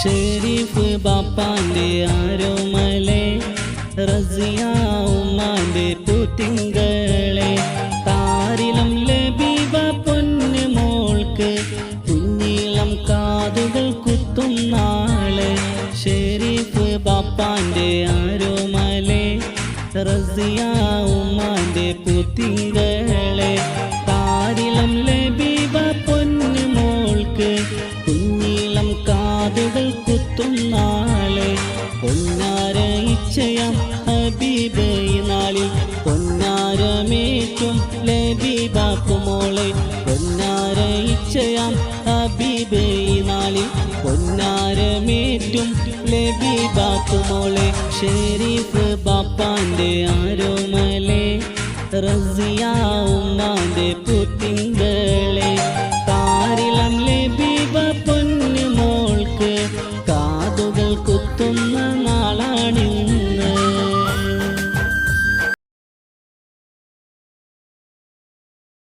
ഷെരീഫ് ബാപ്പാന്റെ ആരോമലെ റസിയ ഉമ്മാന്റെ പൂത്തിങ്കളെ താരിളം ലബീബ പൊന്നു മോൾക്ക് കുഞ്ഞിളം കാതുകൾ കുത്തും നാളെ ഷെരീഫ് ബാപ്പാന്റെ ആരോമലെ റസിയ ഉമ്മാന്റെ പൂത്തിങ്കളെ താരിളം ലബീബ പൊന്നു മോൾക്ക് കുഞ്ഞിളം കാതുകൾ കുത്തും നാളെ പൊന്നാര ഇച്ഛയാം ഹബീബ് ഈ നാളിൽ പൊന്നാരമേറ്റും ലബീബാക്കുമോളെ പൊന്നാര ഇച്ഛയാം ഹബീബ് ഈ നാളിൽ പൊന്നാരമേറ്റും ലബീബാക്കുമോളെ ഷെരീഫ് ബാപ്പാന്റെ ആരോമലെ റസിയ ഉമ്മാന്റെ പൂത്തിങ്കളെ താരിളം ലബീബ പൊന്നു മോൾക്ക് കാതുകൾ കുത്തുന്ന